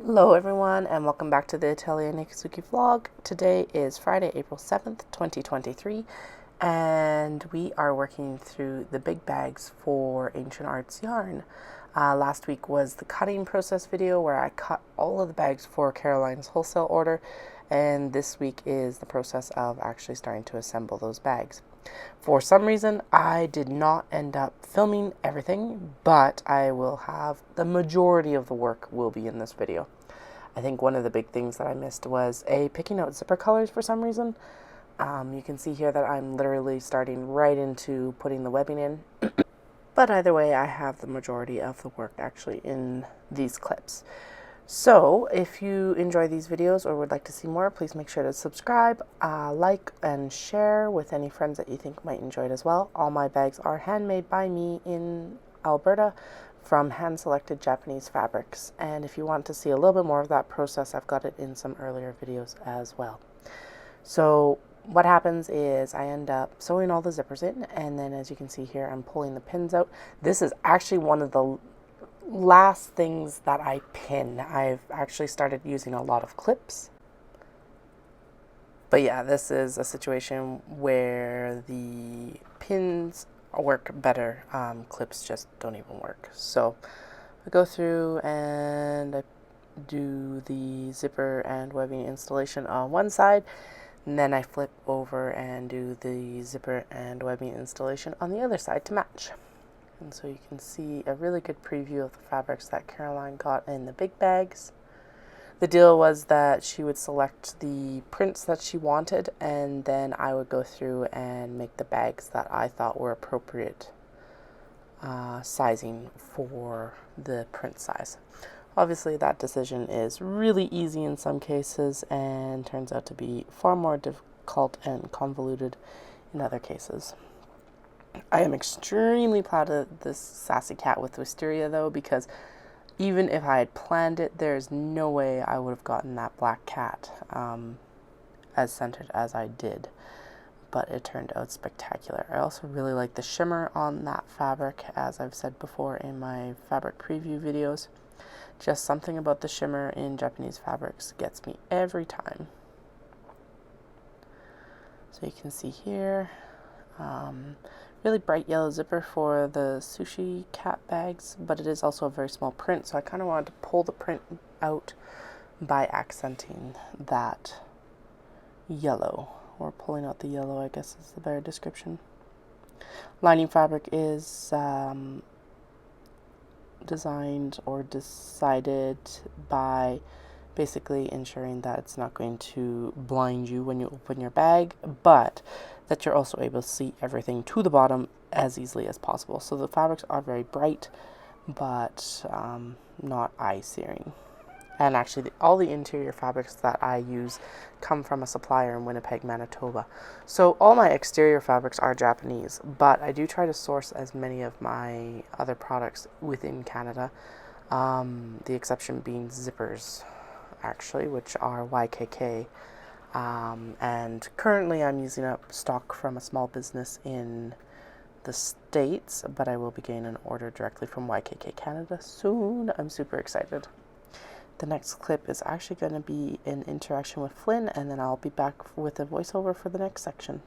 Hello everyone and welcome back to the Atelier Nikazuki vlog. Today is Friday, April 7th, 2023, and we are working through the big bags for Ancient Arts yarn. Last week was the cutting process video where I cut all of the bags for Caroline's wholesale order, and this week is the process of actually starting to assemble those bags. For some reason, I did not end up filming everything, but I will have the majority of the work will be in this video. I think one of the big things that I missed was picking out zipper colors for some reason. You can see here that I'm literally starting right into putting the webbing in. But either way, I have the majority of the work actually in these clips. So if you enjoy these videos or would like to see more, please make sure to subscribe, like, and share with any friends that you think might enjoy it as well. All my bags are handmade by me in Alberta from hand-selected Japanese fabrics. And if you want to see a little bit more of that process, I've got it in some earlier videos as well. So what happens is I end up sewing all the zippers in, and then as you can see here, I'm pulling the pins out. This is actually one of the last things that I pin. I've actually started using a lot of clips. But yeah, this is a situation where the pins work better. Clips just don't even work. So I go through and I do the zipper and webbing installation on one side, and then I flip over and do the zipper and webbing installation on the other side to match. And so you can see a really good preview of the fabrics that Caroline got in the big bags. The deal was that she would select the prints that she wanted, and then I would go through and make the bags that I thought were appropriate sizing for the print size. Obviously that decision is really easy in some cases and turns out to be far more difficult and convoluted in other cases. I am extremely proud of this sassy cat with wisteria though, because even if I had planned it, there's no way I would have gotten that black cat as centered as I did. But it turned out spectacular. I also really like the shimmer on that fabric, as I've said before in my fabric preview videos. Just something about the shimmer in Japanese fabrics gets me every time. So you can see here, really bright yellow zipper for the sushi cat bags, but it is also a very small print, so I kind of wanted to pull the print out by accenting that yellow, or pulling out the yellow, I guess is the better description. Lining fabric is designed or decided by basically ensuring that it's not going to blind you when you open your bag, but that you're also able to see everything to the bottom as easily as possible. So the fabrics are very bright, but not eye-searing. And actually, all the interior fabrics that I use come from a supplier in Winnipeg, Manitoba. So all my exterior fabrics are Japanese, but I do try to source as many of my other products within Canada. The exception being zippers, actually, which are YKK. And currently I'm using up stock from a small business in the States, but I will be getting an order directly from YKK Canada soon. I'm super excited. The next clip is actually going to be an interaction with Flynn, and then I'll be back with a voiceover for the next section.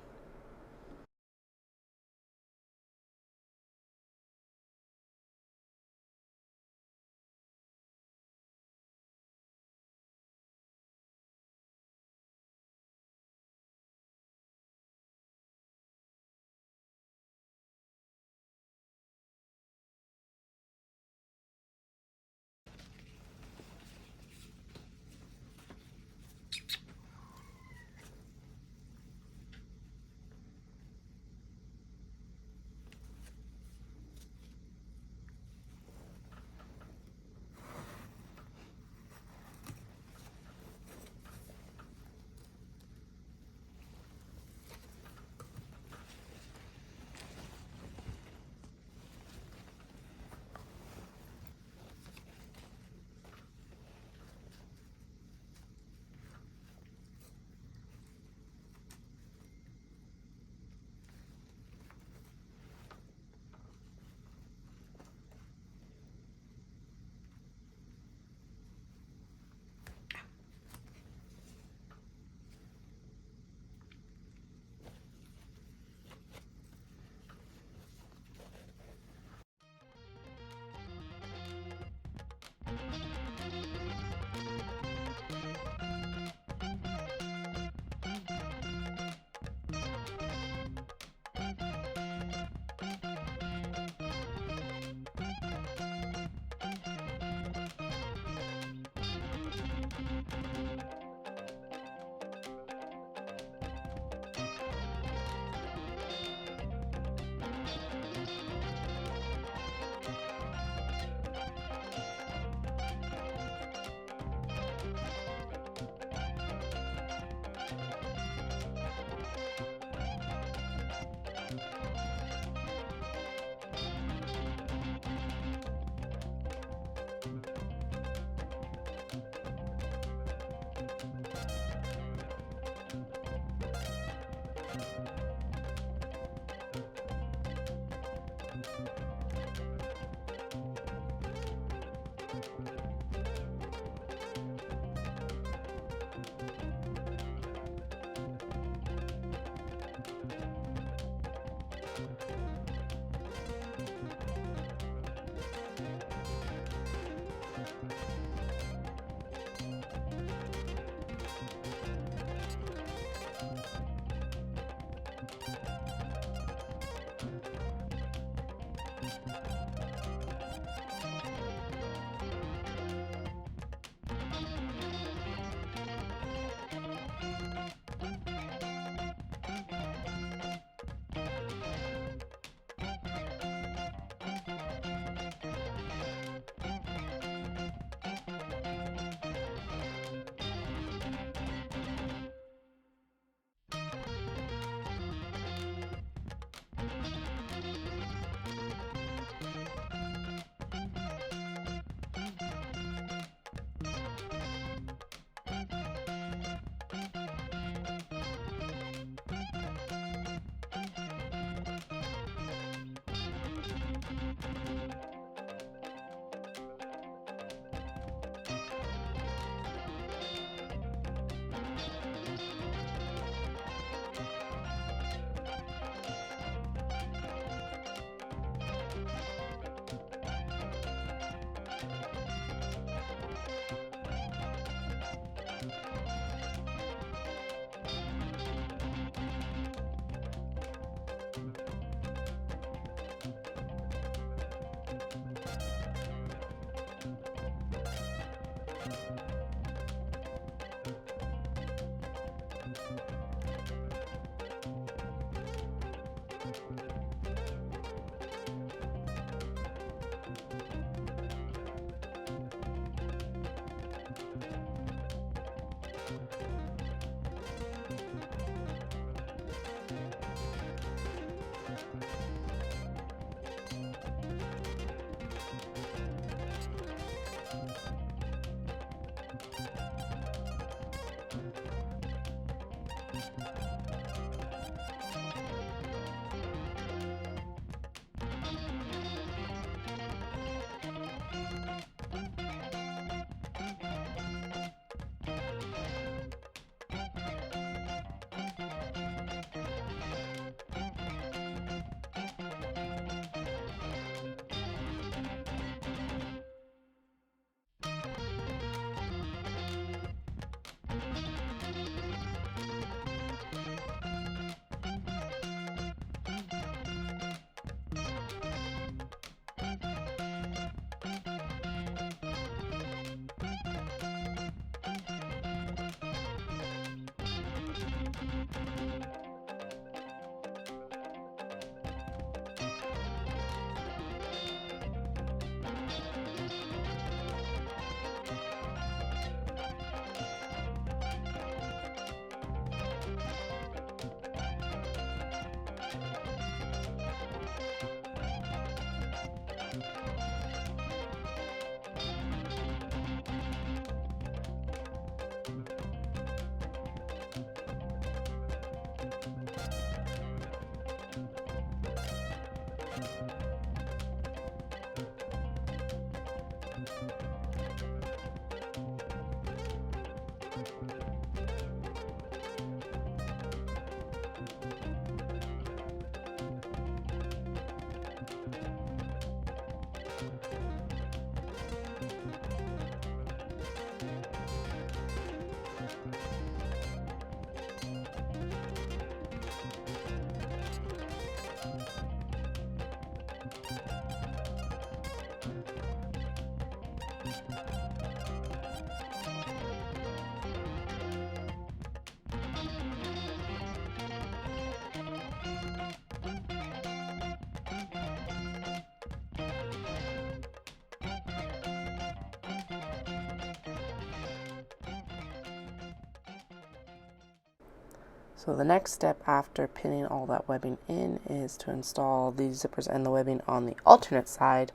So the next step after pinning all that webbing in is to install these zippers and the webbing on the alternate side.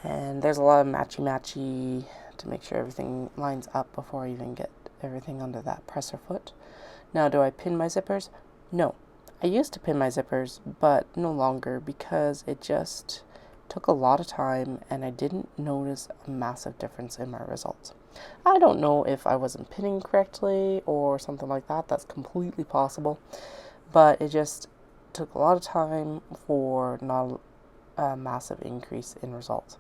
And there's a lot of matchy-matchy to make sure everything lines up before I even get everything under that presser foot. Now, do I pin my zippers? No. I used to pin my zippers, but no longer because it just took a lot of time and I didn't notice a massive difference in my results. I don't know if I wasn't pinning correctly or something like that. That's completely possible. But it just took a lot of time for not a massive increase in results.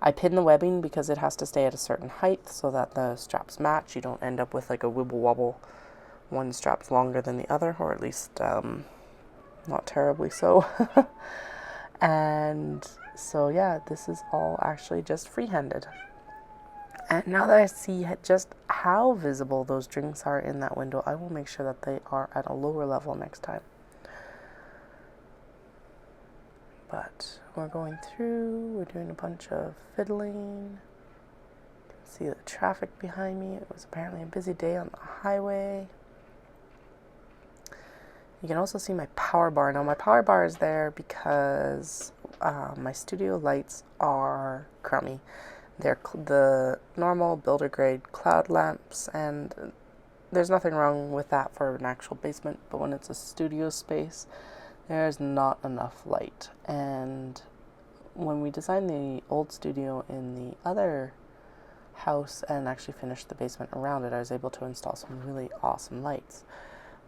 I pin the webbing because it has to stay at a certain height so that the straps match. You don't end up with like a wibble wobble. One strap's longer than the other, or at least not terribly so. And so yeah, this is all actually just freehanded. And now that I see just how visible those drinks are in that window, I will make sure that they are at a lower level next time. But we're going through, we're doing a bunch of fiddling. You can see the traffic behind me. It was apparently a busy day on the highway. You can also see my power bar. Now my power bar is there because my studio lights are crummy. They're the normal builder grade cloud lamps, and there's nothing wrong with that for an actual basement, but when it's a studio space, there's not enough light. And when we designed the old studio in the other house and actually finished the basement around it, I was able to install some really awesome lights.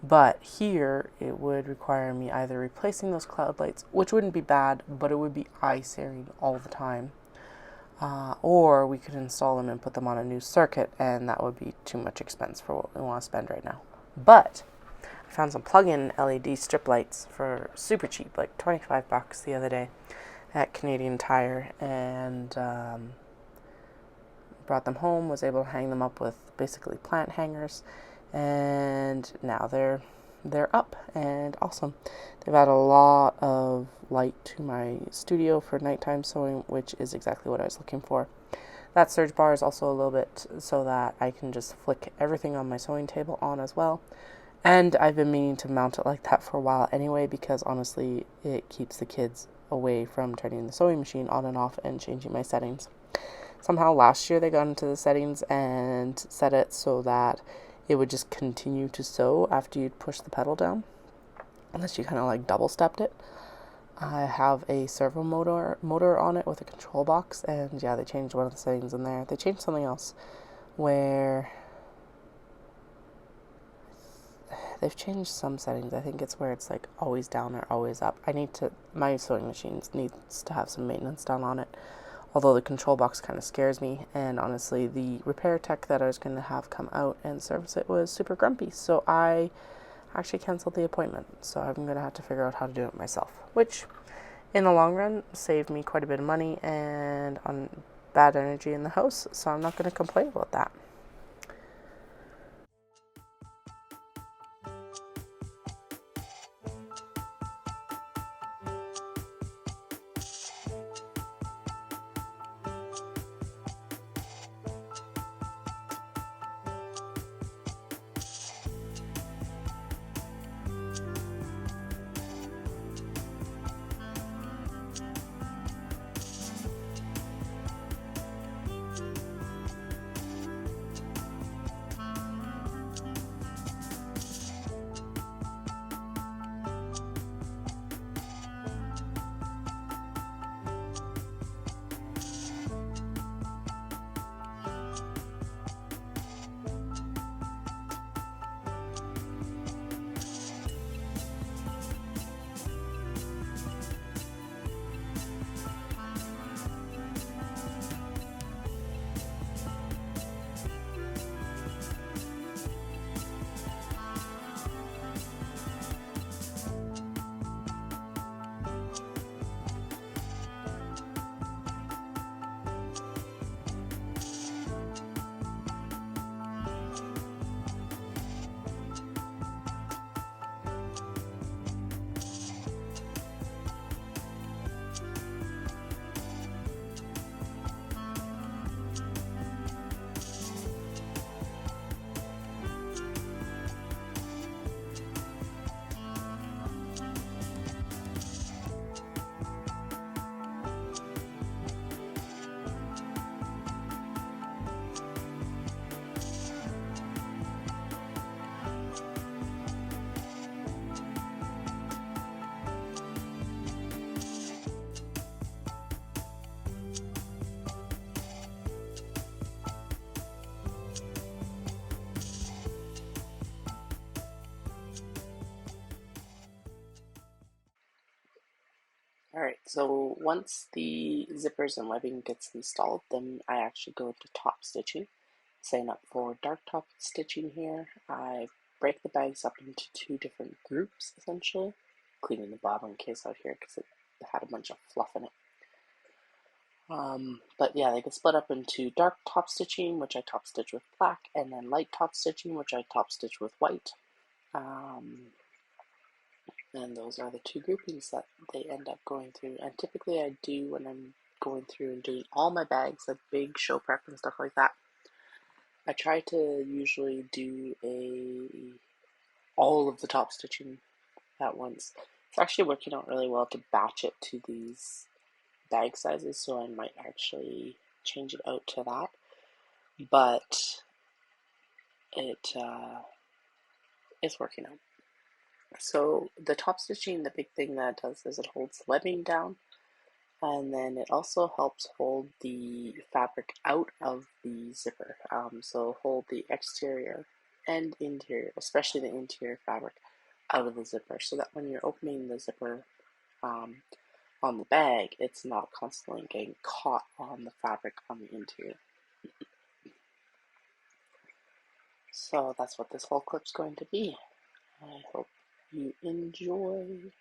But here, it would require me either replacing those cloud lights, which wouldn't be bad, but it would be eye-searing all the time. Or we could install them and put them on a new circuit, and that would be too much expense for what we want to spend right now. But I found some plug-in LED strip lights for super cheap, like $25 the other day at Canadian Tire, and brought them home, was able to hang them up with basically plant hangers, and now they're up and awesome. They've added a lot of light to my studio for nighttime sewing, which is exactly what I was looking for. That surge bar is also a little bit so that I can just flick everything on my sewing table on as well. And I've been meaning to mount it like that for a while anyway, because honestly, it keeps the kids away from turning the sewing machine on and off and changing my settings. Somehow last year they got into the settings and set it so that it would just continue to sew after you'd push the pedal down, unless you kind of like double stepped it. I have a servo motor on it with a control box, and yeah, they changed one of the settings in there. They changed something else where they've changed some settings. I think it's where it's like always down or always up. My sewing machine needs to have some maintenance done on it. Although the control box kind of scares me, and honestly, the repair tech that I was going to have come out and service it was super grumpy, so I actually canceled the appointment. So I'm going to have to figure out how to do it myself, which in the long run saved me quite a bit of money and on bad energy in the house, so I'm not going to complain about that. Alright, so once the zippers and webbing gets installed, then I actually go into top stitching. Sign up for dark top stitching here. I break the bags up into two different groups, essentially, cleaning the bottom case out here because it had a bunch of fluff in it. But yeah, they get split up into dark top stitching, which I top stitch with black, and then light top stitching, which I top stitch with white. And those are the two groupings that they end up going through. And typically I do, when I'm going through and doing all my bags, like big show prep and stuff like that, I try to usually do all of the top stitching at once. It's actually working out really well to batch it to these bag sizes, so I might actually change it out to that. But it's working out. So the top stitching, the big thing that it does is it holds the webbing down, and then it also helps hold the fabric out of the zipper. So hold the exterior and interior, especially the interior fabric, out of the zipper, so that when you're opening the zipper on the bag, it's not constantly getting caught on the fabric on the interior. So that's what this whole clip's going to be. I hope you enjoy.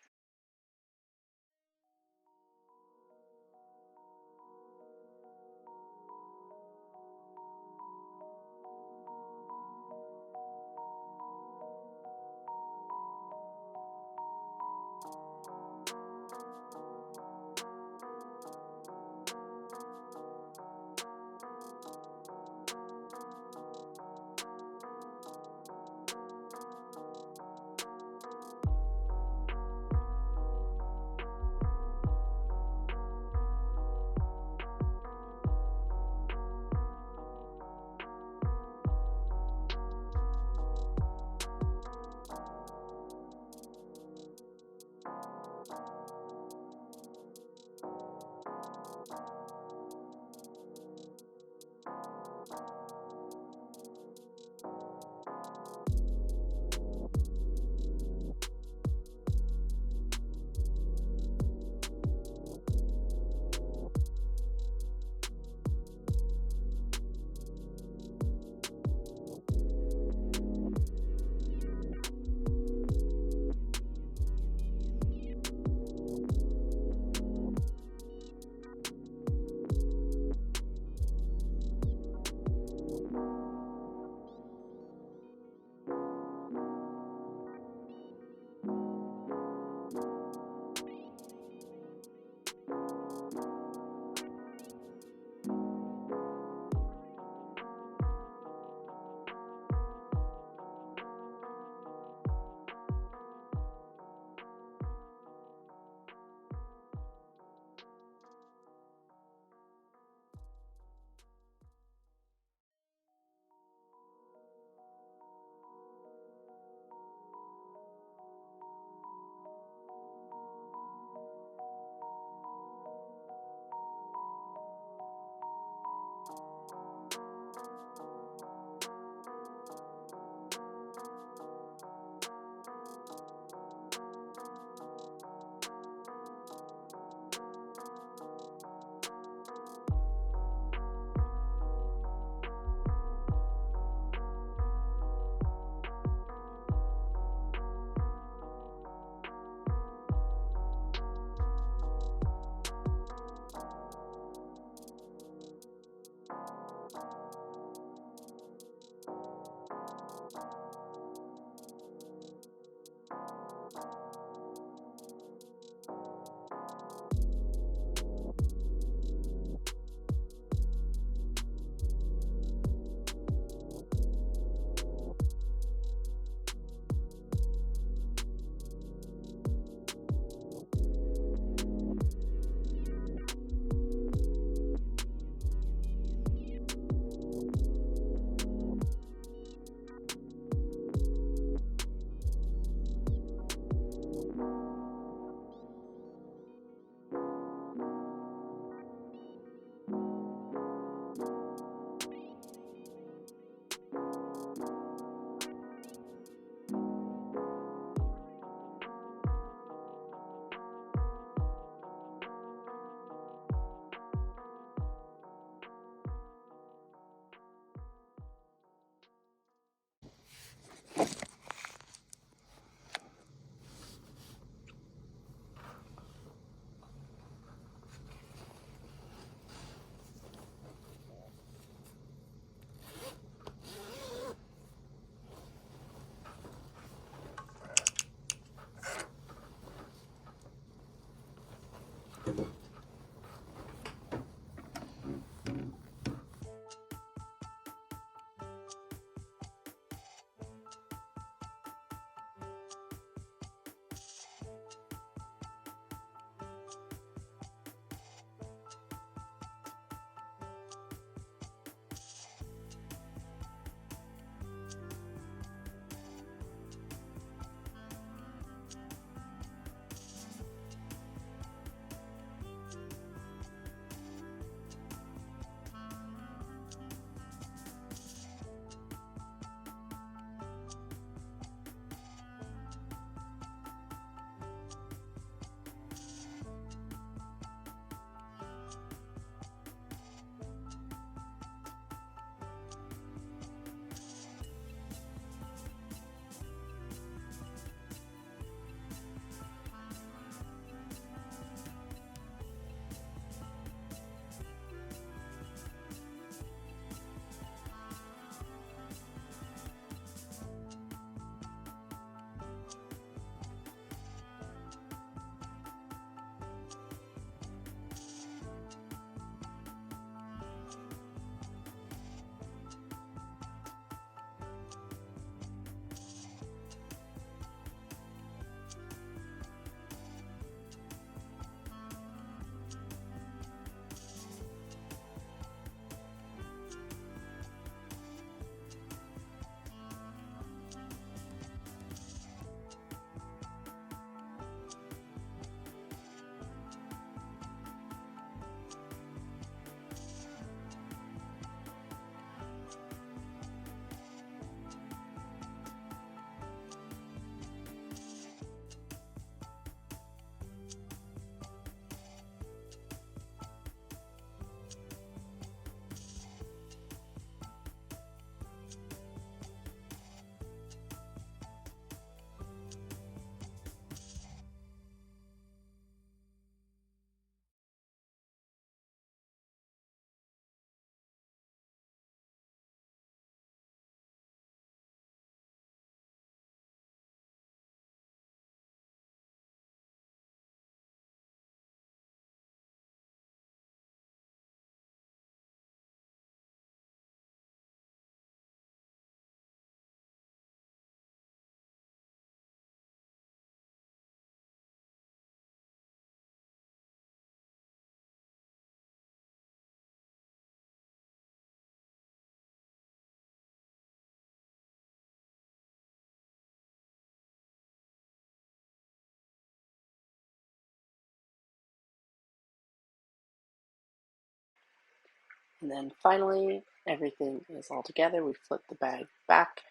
And then finally, everything is all together. We flip the bag back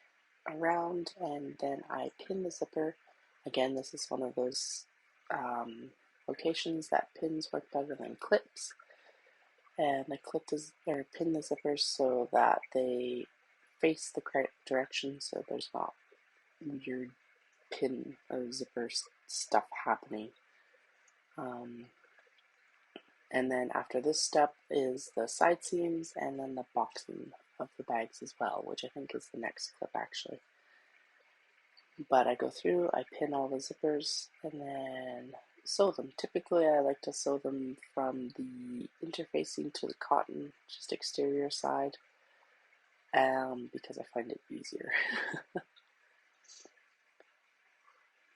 around and then I pin the zipper. Again, this is one of those locations that pins work better than clips. And I pin the zippers so that they face the correct direction, so there's not weird pin or zipper stuff happening. And then after this step is the side seams and then the boxing of the bags as well, which I think is the next clip actually. But I go through, I pin all the zippers, and then sew them. Typically I like to sew them from the interfacing to the cotton, just exterior side, because I find it easier.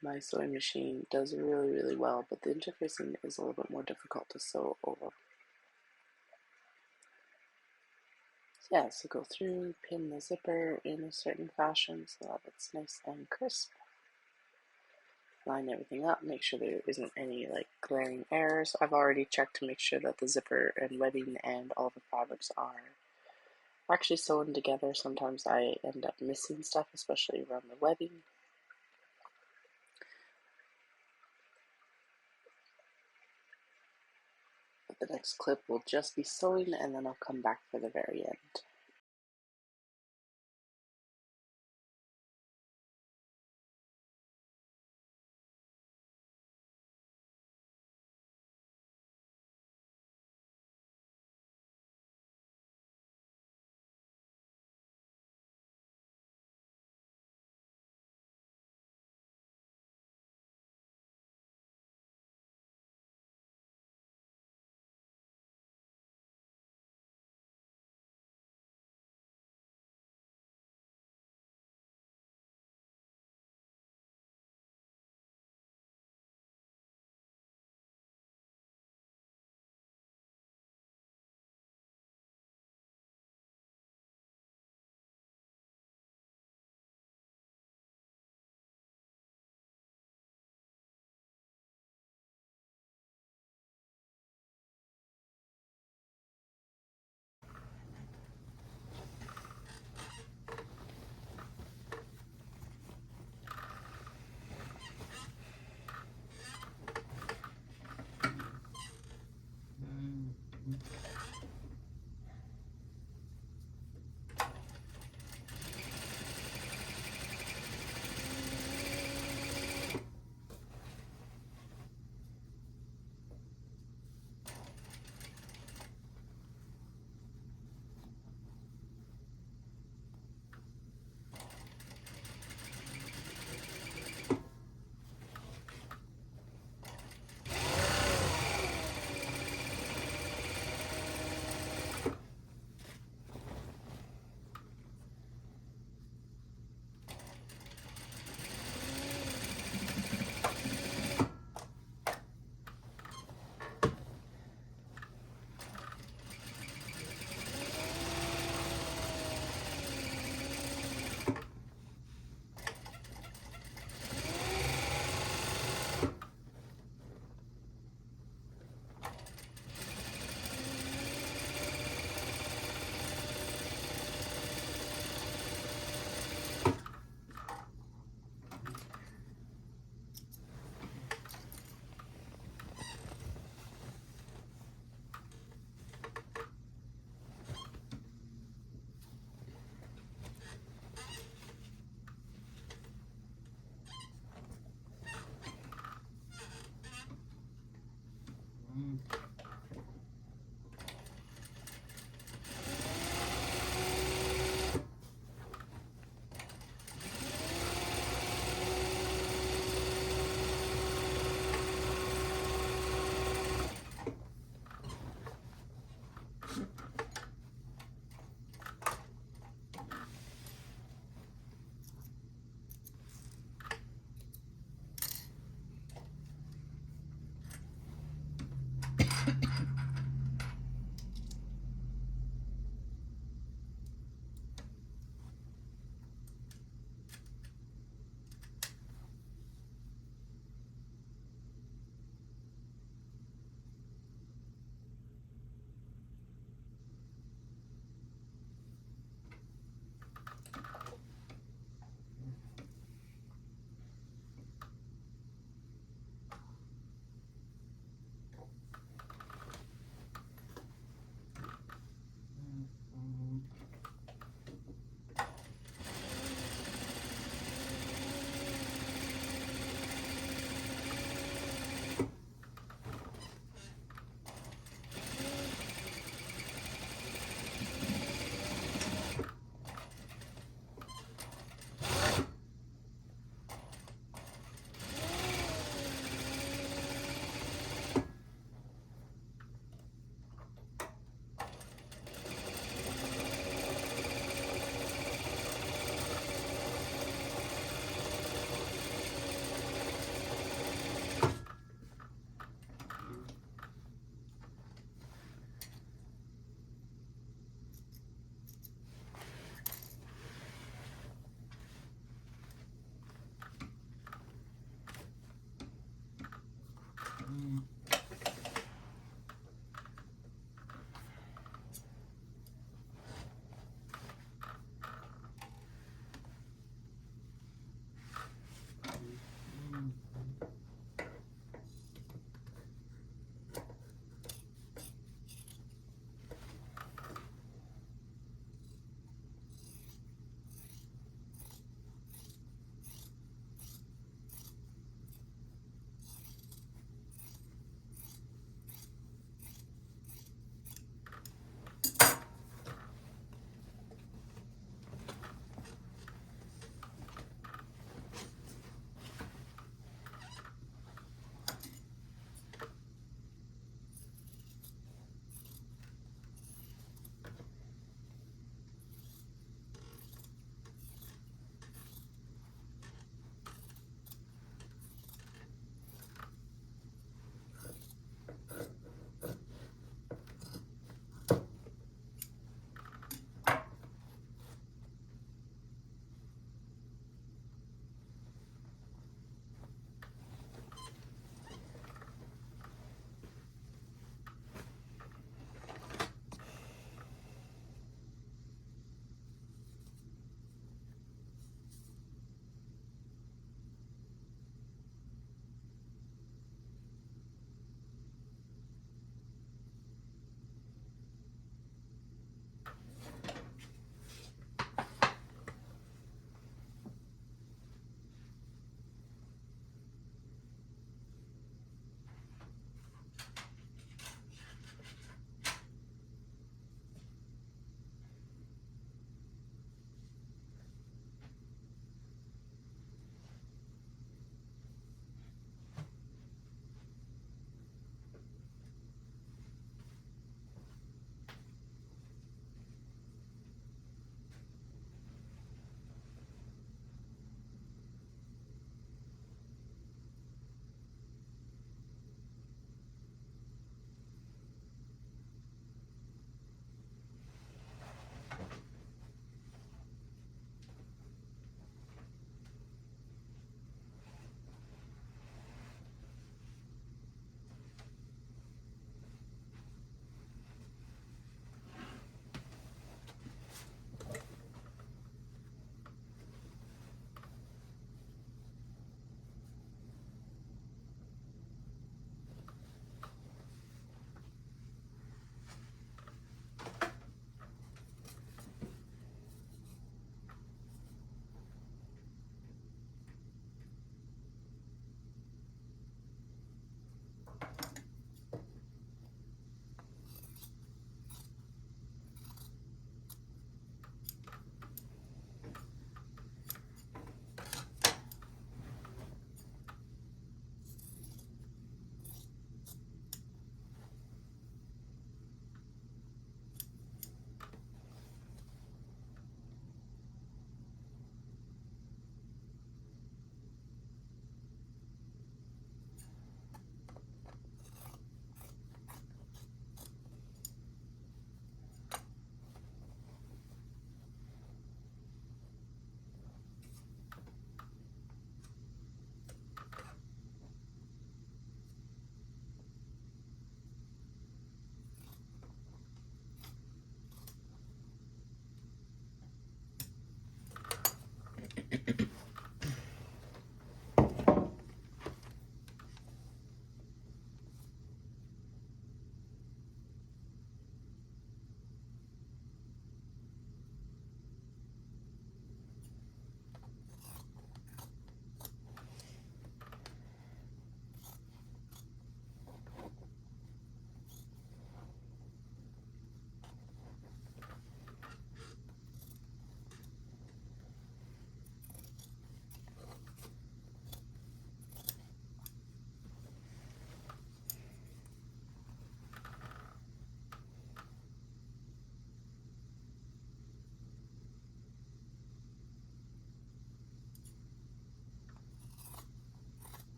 My sewing machine does really, really well, but the interfacing is a little bit more difficult to sew over. Yeah, so go through, pin the zipper in a certain fashion so that it's nice and crisp. Line everything up, make sure there isn't any like glaring errors. I've already checked to make sure that the zipper and webbing and all the fabrics are actually sewn together. Sometimes I end up missing stuff, especially around the webbing. But the next clip will just be sewing and then I'll come back for the very end.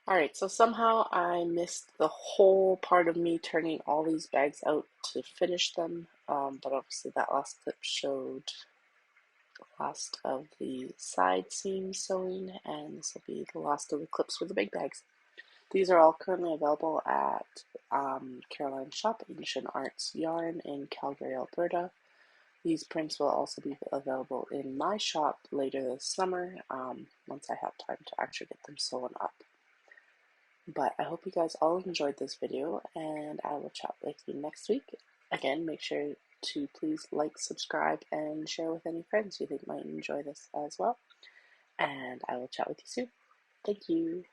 Alright, so somehow I missed the whole part of me turning all these bags out to finish them, but obviously that last clip showed the last of the side seam sewing, and this will be the last of the clips for the big bags. These are all currently available at Caroline's shop, Ancient Arts Yarn in Calgary, Alberta. These prints will also be available in my shop later this summer, once I have time to actually get them sewn up. But I hope you guys all enjoyed this video, and I will chat with you next week. Again, make sure to please like, subscribe, and share with any friends you think might enjoy this as well. And I will chat with you soon. Thank you.